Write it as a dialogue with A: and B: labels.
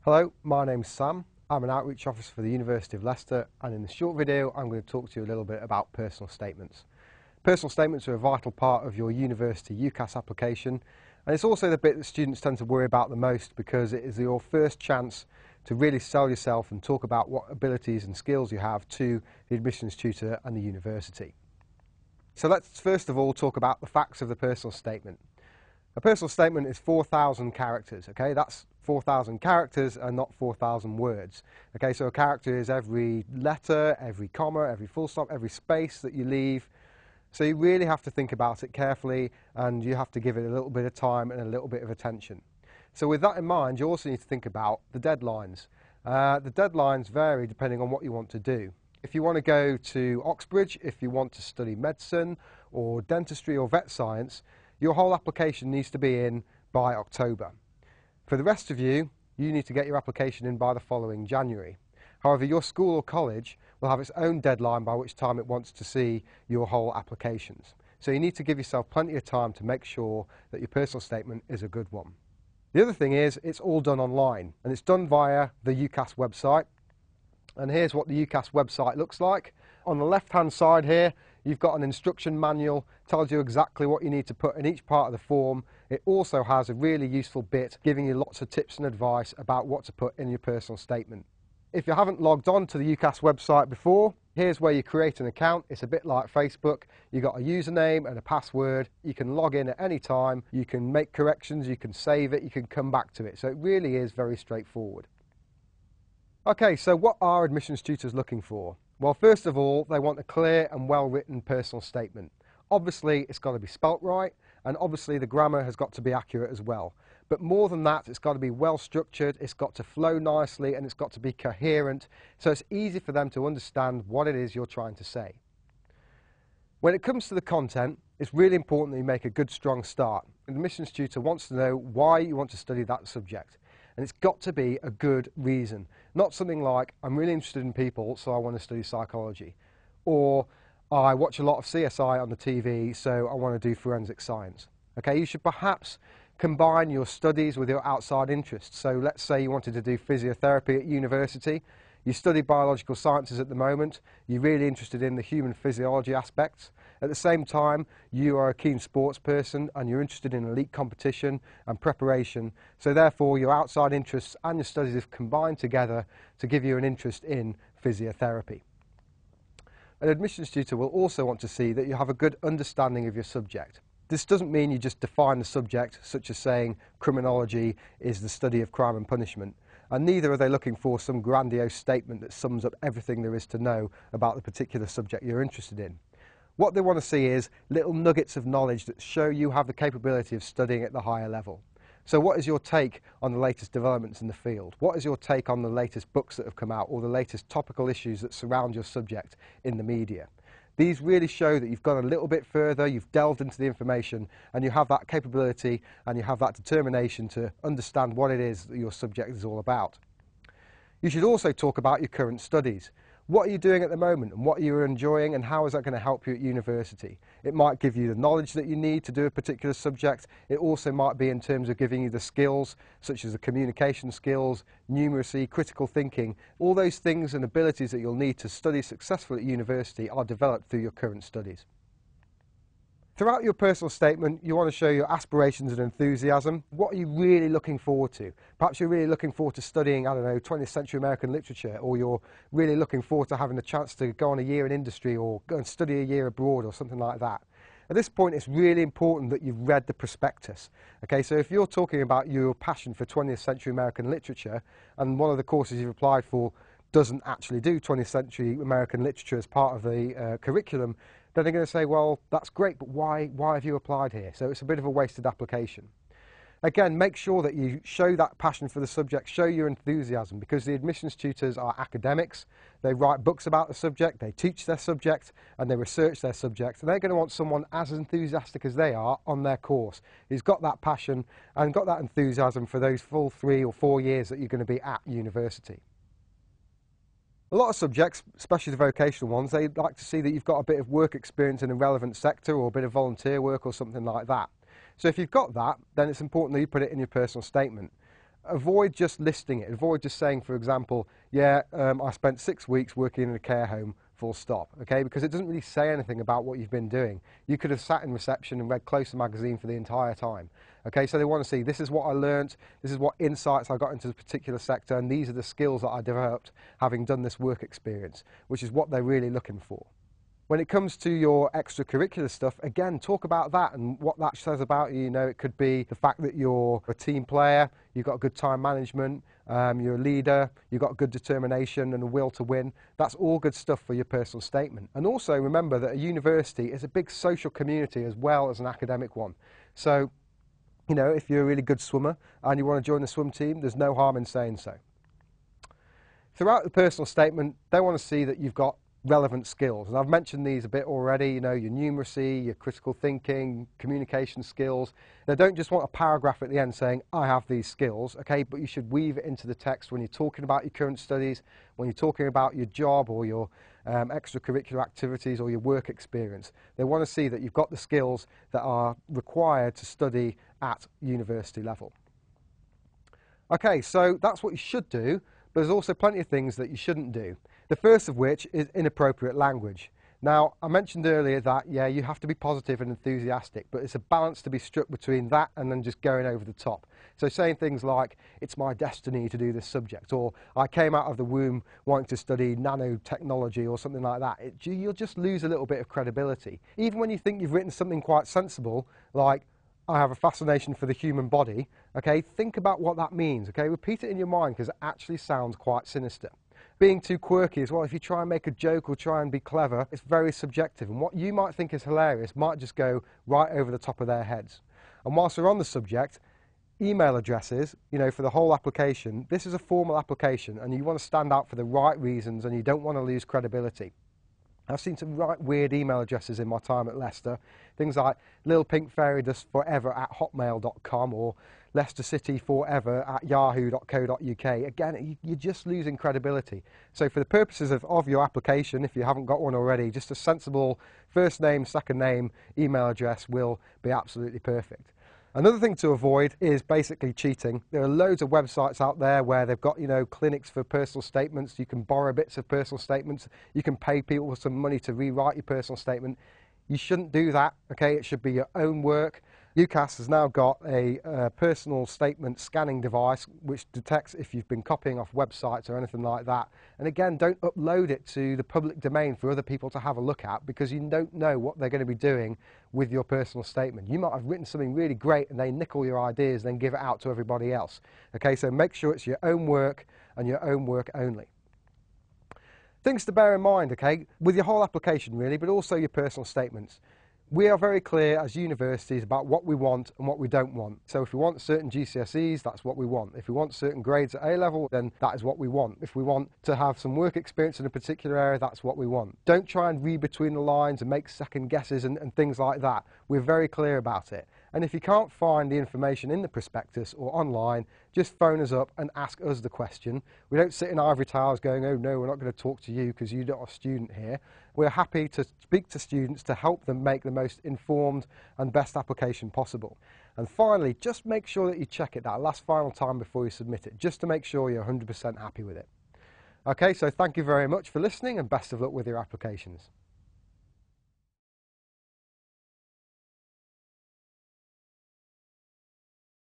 A: Hello, my name's Sam. I'm an outreach officer for the University of Leicester, and in this short video I'm going to talk to you a little bit about personal statements. Personal statements are a vital part of your university UCAS application, and it's also the bit that students tend to worry about the most because it is your first chance to really sell yourself and talk about what abilities and skills you have to the admissions tutor and the university. So let's first of all talk about the facts of the personal statement. A personal statement is 4,000 characters, okay? That's 4,000 characters and not 4,000 words. Okay, so a character is every letter, every comma, every full stop, every space that you leave. So you really have to think about it carefully, and you have to give it a little bit of time and a little bit of attention. So with that in mind, you also need to think about the deadlines. The deadlines vary depending on what you want to do. If you want to go to Oxbridge, if you want to study medicine or dentistry or vet science, your whole application needs to be in by October. For the rest of you, you need to get your application in by the following January. However, your school or college will have its own deadline by which time it wants to see your whole applications. So you need to give yourself plenty of time to make sure that your personal statement is a good one. The other thing is, it's all done online, and it's done via the UCAS website. And here's what the UCAS website looks like. On the left-hand side here, you've got an instruction manual, tells you exactly what you need to put in each part of the form. It also has a really useful bit giving you lots of tips and advice about what to put in your personal statement. If you haven't logged on to the UCAS website before, here's where you create an account. It's a bit like Facebook. You've got a username and a password. You can log in at any time. You can make corrections, you can save it, you can come back to it. So it really is very straightforward. Okay, so what are admissions tutors looking for? Well, first of all, they want a clear and well-written personal statement. Obviously, it's got to be spelt right, and obviously the grammar has got to be accurate as well. But more than that, it's got to be well-structured, it's got to flow nicely, and it's got to be coherent, so it's easy for them to understand what it is you're trying to say. When it comes to the content, it's really important that you make a good, strong start. An admissions tutor wants to know why you want to study that subject. And it's got to be a good reason. Not something like, I'm really interested in people, so I want to study psychology. Or, I watch a lot of CSI on the TV, so I want to do forensic science. Okay, you should perhaps combine your studies with your outside interests. So let's say you wanted to do physiotherapy at university. You study biological sciences at the moment. You're really interested in the human physiology aspects. At the same time, you are a keen sports person and you're interested in elite competition and preparation. So therefore, your outside interests and your studies have combined together to give you an interest in physiotherapy. An admissions tutor will also want to see that you have a good understanding of your subject. This doesn't mean you just define the subject, such as saying criminology is the study of crime and punishment. And neither are they looking for some grandiose statement that sums up everything there is to know about the particular subject you're interested in. What they want to see is little nuggets of knowledge that show you have the capability of studying at the higher level. So what is your take on the latest developments in the field? What is your take on the latest books that have come out or the latest topical issues that surround your subject in the media? These really show that you've gone a little bit further, you've delved into the information, and you have that capability and you have that determination to understand what it is that your subject is all about. You should also talk about your current studies. What are you doing at the moment and what you're enjoying, and how is that going to help you at university? It might give you the knowledge that you need to do a particular subject. It also might be in terms of giving you the skills, such as the communication skills, numeracy, critical thinking. All those things and abilities that you'll need to study successfully at university are developed through your current studies. Throughout your personal statement, you want to show your aspirations and enthusiasm. What are you really looking forward to? Perhaps you're really looking forward to studying, I don't know, 20th century American literature, or you're really looking forward to having the chance to go on a year in industry or go and study a year abroad or something like that. At this point, it's really important that you've read the prospectus. Okay, so if you're talking about your passion for 20th century American literature, and one of the courses you've applied for doesn't actually do 20th century American literature as part of the curriculum, then they're going to say, well, that's great, but why have you applied here? So it's a bit of a wasted application. Again, make sure that you show that passion for the subject, show your enthusiasm, because the admissions tutors are academics. They write books about the subject, they teach their subject, and they research their subject. And they're going to want someone as enthusiastic as they are on their course, who's got that passion and got that enthusiasm for those full 3 or 4 years that you're going to be at university. A lot of subjects, especially the vocational ones, they like to see that you've got a bit of work experience in a relevant sector or a bit of volunteer work or something like that. So if you've got that, then it's important that you put it in your personal statement. avoid just listing it. Avoid just saying, for example, yeah, I spent 6 weeks working in a care home, full stop, okay? Because it doesn't really say anything about what you've been doing. You could have sat in reception and read Closer magazine for the entire time, okay? So they want to see, this is what I learnt, this is what insights I got into this particular sector, and these are the skills that I developed having done this work experience, which is what they're really looking for. When it comes to your extracurricular stuff, again, talk about that and what that says about you. You know, it could be the fact that you're a team player, you've got good time management, you're a leader, you've got good determination and a will to win. That's all good stuff for your personal statement. And also remember that a university is a big social community as well as an academic one. So, you know, if you're a really good swimmer and you want to join the swim team, there's no harm in saying so. Throughout the personal statement, they want to see that you've got relevant skills, and I've mentioned these a bit already, you know, your numeracy, your critical thinking, communication skills. They don't just want a paragraph at the end saying, I have these skills, okay, but you should weave it into the text when you're talking about your current studies, when you're talking about your job or your extracurricular activities or your work experience. They want to see that you've got the skills that are required to study at university level. Okay, so that's what you should do, but there's also plenty of things that you shouldn't do. The first of which is inappropriate language. Now, I mentioned earlier that, yeah, you have to be positive and enthusiastic, but it's a balance to be struck between that and then just going over the top. So saying things like, it's my destiny to do this subject, or I came out of the womb wanting to study nanotechnology or something like that, you'll just lose a little bit of credibility. Even when you think you've written something quite sensible, like, I have a fascination for the human body, okay, think about what that means, okay, repeat it in your mind because it actually sounds quite sinister. Being too quirky as well, if you try and make a joke or try and be clever, it's very subjective, and what you might think is hilarious might just go right over the top of their heads. And whilst we're on the subject, email addresses, you know, for the whole application, this is a formal application and you want to stand out for the right reasons and you don't want to lose credibility. I've seen some right weird email addresses in my time at Leicester, things like lilpinkfairydoesforever@hotmail.com or leicestercityforever@yahoo.co.uk. Again, you're just losing credibility. So for the purposes of your application, if you haven't got one already, just a sensible first name, second name, email address will be absolutely perfect. Another thing to avoid is basically cheating. There are loads of websites out there where they've got, you know, clinics for personal statements. You can borrow bits of personal statements. You can pay people some money to rewrite your personal statement. You shouldn't do that, okay? It should be your own work. UCAS has now got a personal statement scanning device which detects if you've been copying off websites or anything like that. And again, don't upload it to the public domain for other people to have a look at because you don't know what they're going to be doing with your personal statement. You might have written something really great and they nickel your ideas and then give it out to everybody else. Okay, so make sure it's your own work and your own work only. Things to bear in mind, okay, with your whole application really, but also your personal statements. We are very clear as universities about what we want and what we don't want. So if we want certain GCSEs, that's what we want. If we want certain grades at A-level, then that is what we want. If we want to have some work experience in a particular area, that's what we want. Don't try and read between the lines and make second guesses and things like that. We're very clear about it. And if you can't find the information in the prospectus or online, just phone us up and ask us the question. We don't sit in ivory towers going, oh no, we're not going to talk to you because you're not a student here. We're happy to speak to students to help them make the most informed and best application possible. And finally, just make sure that you check it that last final time before you submit it, just to make sure you're 100% happy with it. Okay, so thank you very much for listening and best of luck with your applications.